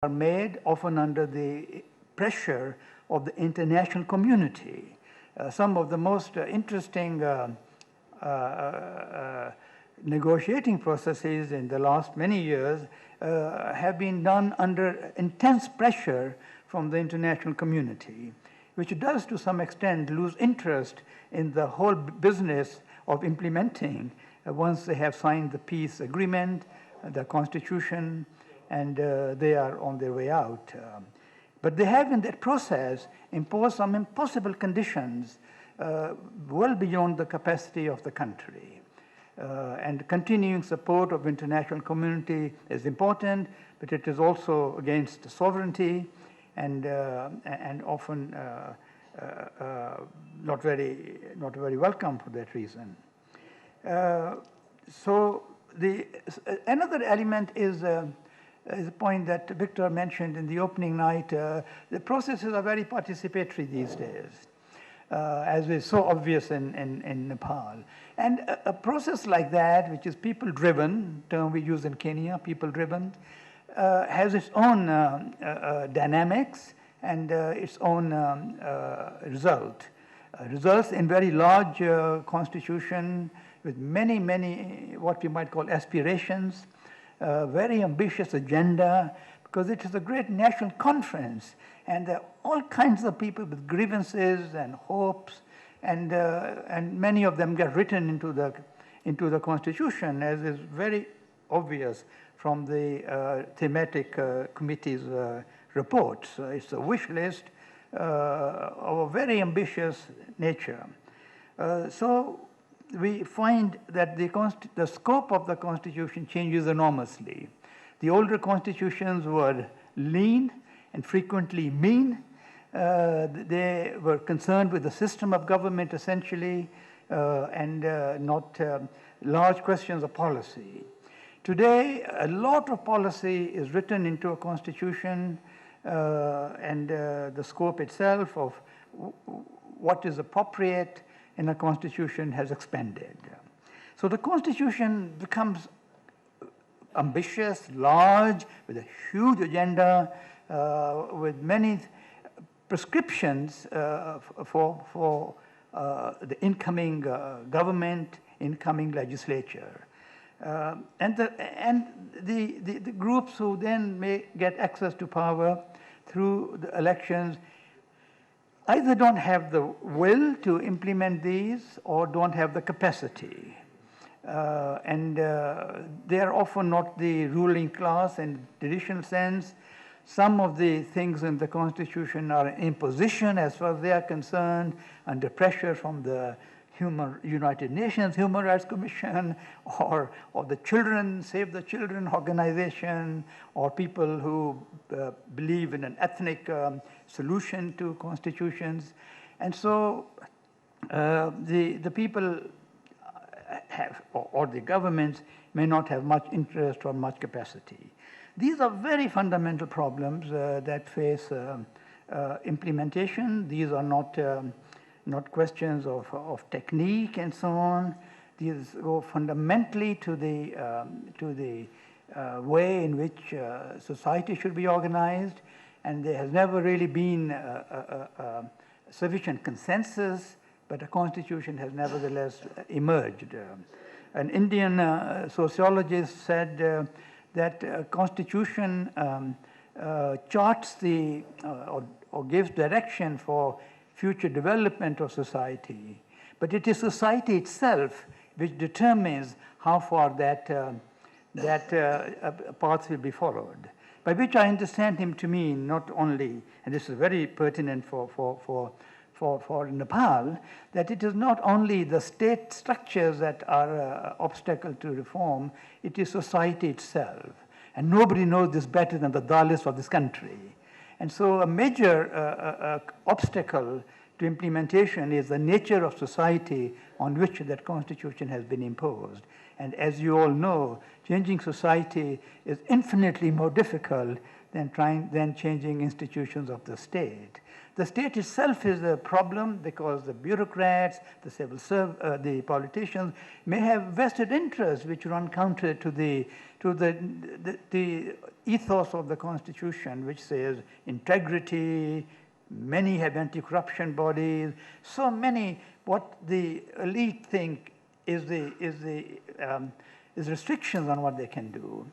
are made often under the pressure of the international community. Some of the most interesting negotiating processes in the last many years have been done under intense pressure from the international community, which does to some extent lose interest in the whole business of implementing once they have signed the peace agreement, the constitution, and they are on their way out. But they have in that process imposed some impossible conditions well beyond the capacity of the country. And continuing support of international community is important, but it is also against sovereignty and often not very welcome for that reason. So another element is a point that Victor mentioned in the opening night. The processes are very participatory these days, as is so obvious in Nepal. And a process like that, which is people-driven, term we use in Kenya, people-driven, has its own dynamics and its own results in very large constitution with many what we might call aspirations, very ambitious agenda, because it is a great national conference, and there are all kinds of people with grievances and hopes, and many of them get written into the constitution, as is very obvious from the thematic committee's reports. It's a wish list of a very ambitious nature. So we find that the scope of the constitution changes enormously. The older constitutions were lean and frequently mean. They were concerned with the system of government essentially and not large questions of policy. Today, a lot of policy is written into a constitution and the scope itself of what is appropriate in a constitution has expanded. So the constitution becomes ambitious, large, with a huge agenda, with many prescriptions for the incoming government, incoming legislature. And the groups who then may get access to power through the elections either don't have the will to implement these or don't have the capacity. And they are often not the ruling class in traditional sense. Some of the things in the Constitution are an imposition as far as they are concerned, under pressure from the United Nations Human Rights Commission or the Children, Save the Children organization, or people who believe in an ethnic solution to constitutions. And so the people have, or the governments may not have much interest or much capacity. These are very fundamental problems that face implementation. These are not questions of technique and so on. These go fundamentally to the way in which society should be organized, and there has never really been sufficient consensus, but a constitution has nevertheless emerged. An Indian sociologist said that a constitution charts or gives direction for future development of society, but it is society itself which determines how far that path will be followed. By which I understand him to mean not only, and this is very pertinent for Nepal, that it is not only the state structures that are an obstacle to reform, it is society itself. And nobody knows this better than the Dalits of this country. And so a major obstacle to implementation is the nature of society on which that constitution has been imposed. And as you all know, changing society is infinitely more difficult than changing institutions of the state. The state itself is a problem because the bureaucrats, the politicians may have vested interests which run counter to the ethos of the Constitution, which says integrity. Many have anti-corruption bodies. So many, what the elite think is restrictions on what they can do.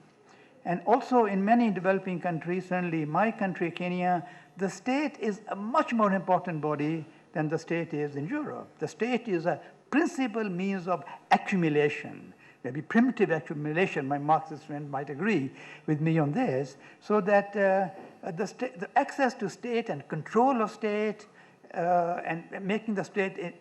And also in many developing countries, certainly my country, Kenya, the state is a much more important body than the state is in Europe. The state is a principal means of accumulation, maybe primitive accumulation. My Marxist friend might agree with me on this, so that the access to state and control of state and making the state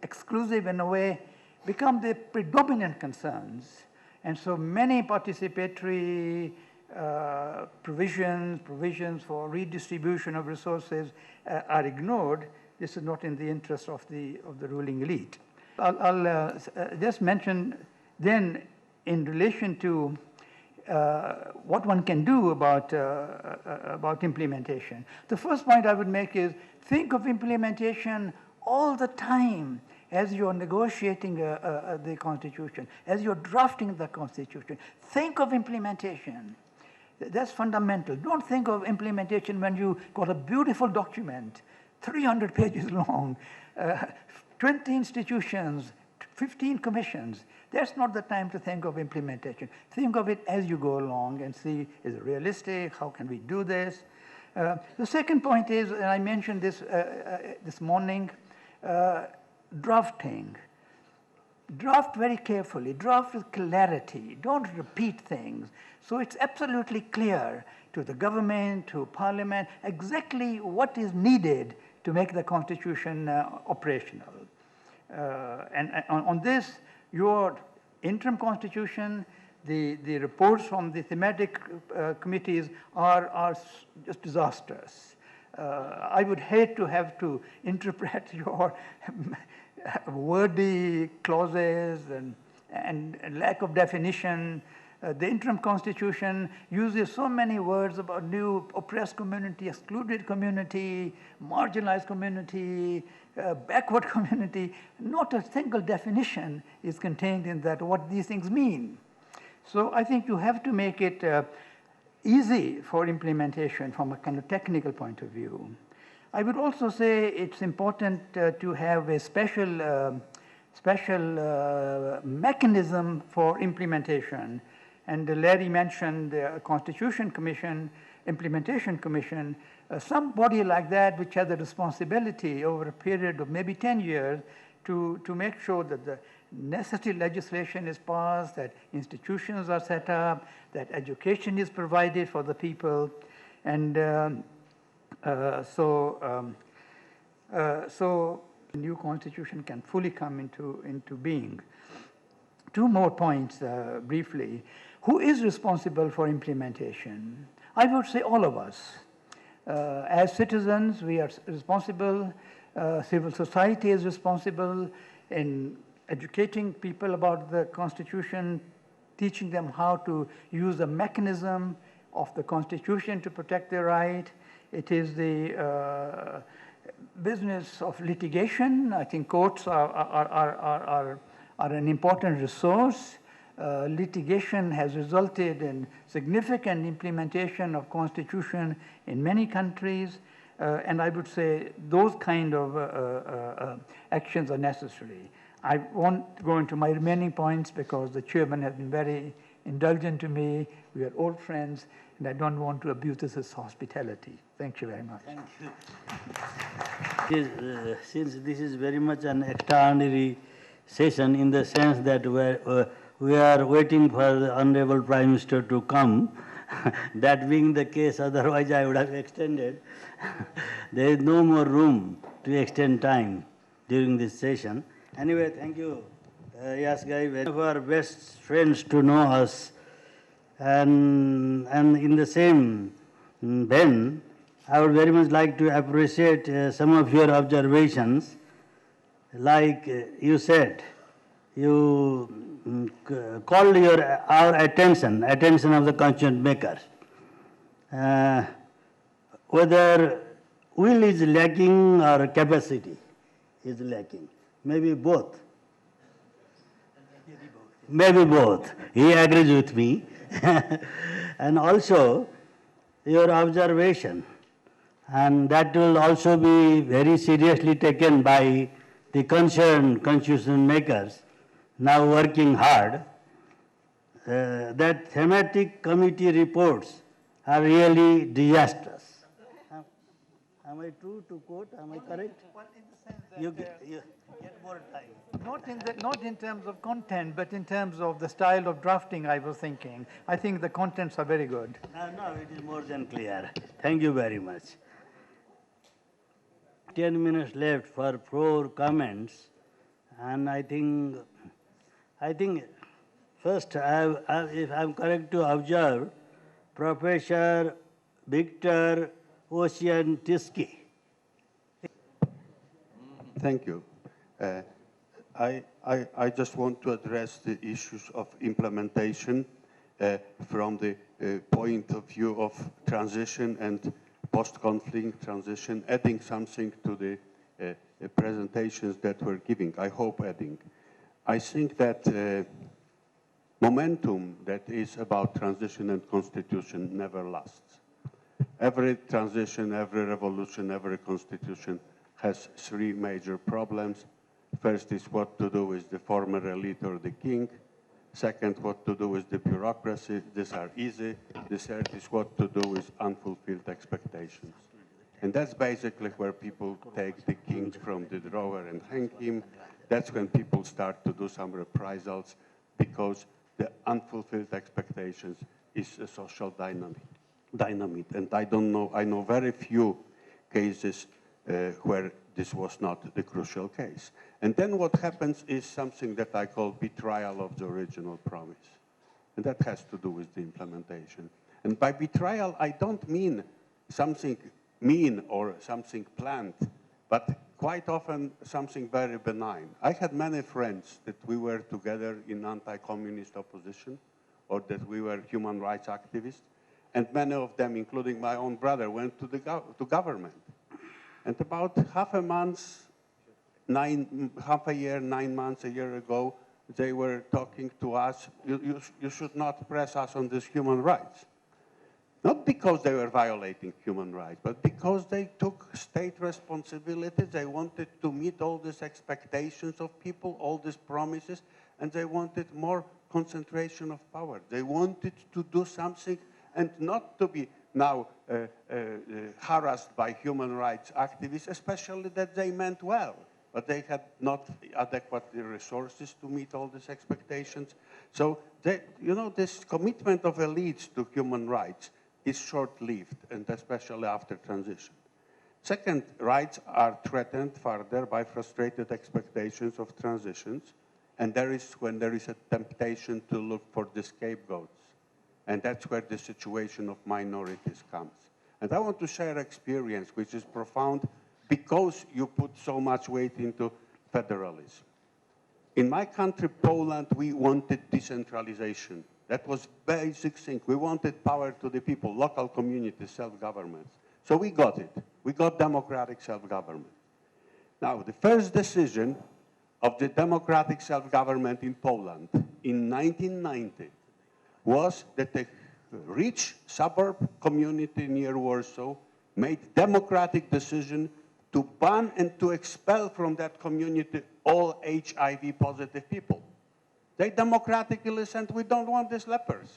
exclusive in a way become the predominant concerns. And so many participatory provisions for redistribution of resources are ignored. This is not in the interest of the ruling elite. I'll just mention then in relation to what one can do about implementation. The first point I would make is think of implementation all the time as you're negotiating the Constitution, as you're drafting the Constitution. Think of implementation. That's fundamental. Don't think of implementation when you got a beautiful document, 300 pages long, 20 institutions, 15 commissions. That's not the time to think of implementation. Think of it as you go along and see, is it realistic? How can we do this? The second point is, and I mentioned this this morning, drafting. Draft very carefully. Draft with clarity. Don't repeat things. So it's absolutely clear to the government, to parliament, exactly what is needed to make the Constitution operational. And on this, your interim Constitution, the reports from the thematic committees are just disastrous. I would hate to have to interpret your wordy clauses and lack of definition. The interim Constitution uses so many words about new oppressed community, excluded community, marginalized community, backward community. Not a single definition is contained in that, what these things mean. So I think you have to make it easy for implementation from a kind of technical point of view. I would also say it's important to have a special mechanism for implementation. And Larry mentioned the Constitution Commission, Implementation Commission, some body like that which has a responsibility over a period of maybe 10 years to make sure that the necessary legislation is passed, that institutions are set up, that education is provided for the people. And so the new Constitution can fully come into being. Two more points briefly. Who is responsible for implementation? I would say all of us. As citizens, we are responsible. Civil society is responsible in educating people about the Constitution, teaching them how to use the mechanism of the Constitution to protect their right. It is the business of litigation. I think courts are an important resource. Litigation has resulted in significant implementation of Constitution in many countries, and I would say those kind of actions are necessary. I won't go into my remaining points because the chairman has been very indulgent to me. We are old friends, and I don't want to abuse this hospitality. Thank you very much. Thank you. Since this is very much an extraordinary session in the sense that we are waiting for the Honorable Prime Minister to come, that being the case, otherwise I would have extended. There is no more room to extend time during this session. Anyway, thank you, Yas Gai, one of our best friends to know us. And in the same vein, I would very much like to appreciate some of your observations. Like you said, you called our attention of the constitution makers. uh, whether will is lacking or capacity is lacking. Maybe both. Maybe both. He agrees with me. And also, your observation, and that will also be very seriously taken by the concerned constitution makers, now working hard, that thematic committee reports are really disastrous. Am I true to quote? Am I correct? Well, in the sense that You get more time. not in terms of content, but in terms of the style of drafting, I was thinking. I think the contents are very good. No, it is more than clear. Thank you very much. 10 minutes left for floor comments, and I think first, if I'm correct to observe, Professor Victor Oceantiski. Thank you. I just want to address the issues of implementation from the point of view of transition and post-conflict transition, adding something to the presentations that we're giving, I hope adding. I think that momentum that is about transition and constitution never lasts. Every transition, every revolution, every constitution has three major problems. First is what to do with the former elite or the king. Second, what to do with the bureaucracy. These are easy. The third is what to do with unfulfilled expectations. And that's basically where people take the king from the drawer and hang him. That's when people start to do some reprisals because the unfulfilled expectations is a social dynamite. And I know very few cases where this was not the crucial case. And then what happens is something that I call betrayal of the original promise. And that has to do with the implementation. And by betrayal, I don't mean something mean or something planned, but quite often something very benign. I had many friends that we were together in anti-communist opposition or that we were human rights activists, and many of them, including my own brother, went to government. And about half a year, 9 months, a year ago, they were talking to us, you should not press us on these human rights. Not because they were violating human rights, but because they took state responsibilities. They wanted to meet all these expectations of people, all these promises, and they wanted more concentration of power. They wanted to do something and not to be now harassed by human rights activists, especially that they meant well, but they had not adequate resources to meet all these expectations. So, this commitment of elites to human rights is short-lived, and especially after transition. Second, rights are threatened further by frustrated expectations of transitions, and when there is a temptation to look for the scapegoats. And that's where the situation of minorities comes. And I want to share experience, which is profound because you put so much weight into federalism. In my country, Poland, we wanted decentralization. That was basic thing. We wanted power to the people, local communities, self-governments. So we got it. We got democratic self-government. Now, the first decision of the democratic self-government in Poland in 1990 was that a rich suburb community near Warsaw made democratic decision to ban and to expel from that community all HIV-positive people. They democratically said, we don't want these lepers,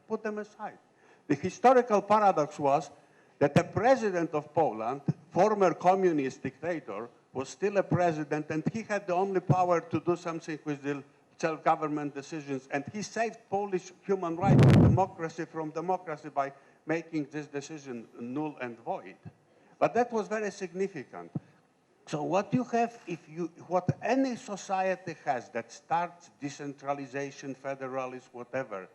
put them aside. The historical paradox was that the president of Poland, former communist dictator, was still a president, and he had the only power to do something with the self-government decisions, and he saved Polish human rights and democracy from democracy by making this decision null and void. But that was very significant. So what you have, what any society has that starts decentralization, federalism, whatever,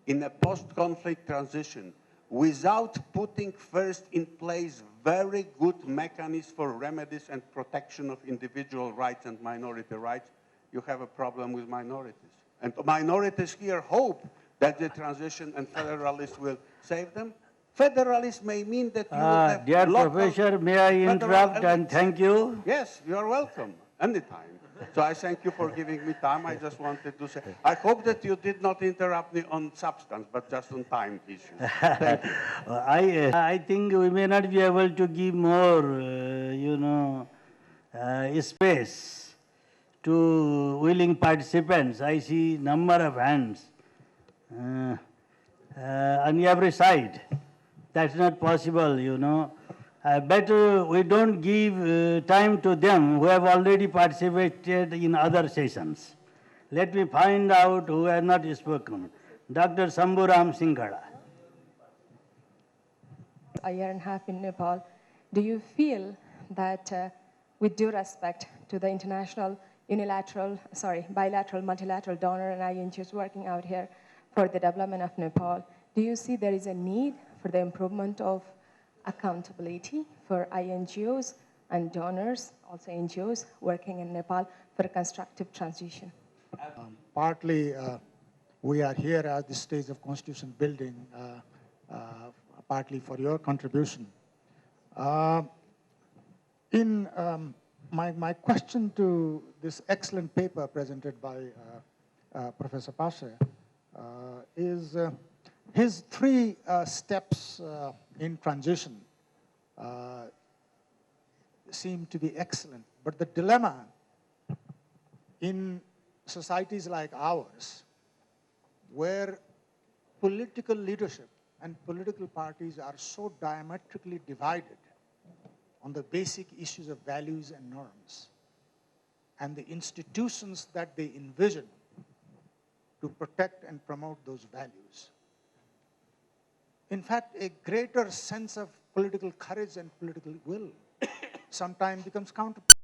in a post-conflict transition, without putting first in place very good mechanisms for remedies and protection of individual rights and minority rights, you have a problem with minorities. And minorities here hope that the transition and federalists will save them. Federalist may mean that you will have Dear local Professor, may I federal interrupt and elites. thank you? Yes, you are welcome, anytime. So I thank you for giving me time. I just wanted to say, I hope that you did not interrupt me on substance, but just on time issues. Thank you. I think we may not be able to give more, space to willing participants. I see number of hands on every side. That's not possible, better we don't give time to them who have already participated in other sessions. Let me find out who have not spoken. Dr. Samburam Singhada. A year and a half in Nepal, do you feel that with due respect to the bilateral, multilateral donor and INGOs working out here for the development of Nepal, do you see there is a need for the improvement of accountability for INGOs and donors, also NGOs, working in Nepal for a constructive transition? Partly, we are here at the stage of constitution building, partly for your contribution. My question to this excellent paper presented by Professor Pashe is his three steps in transition seem to be excellent, but the dilemma in societies like ours, where political leadership and political parties are so diametrically divided on the basic issues of values and norms, and the institutions that they envision to protect and promote those values. In fact, a greater sense of political courage and political will sometimes becomes counterproductive.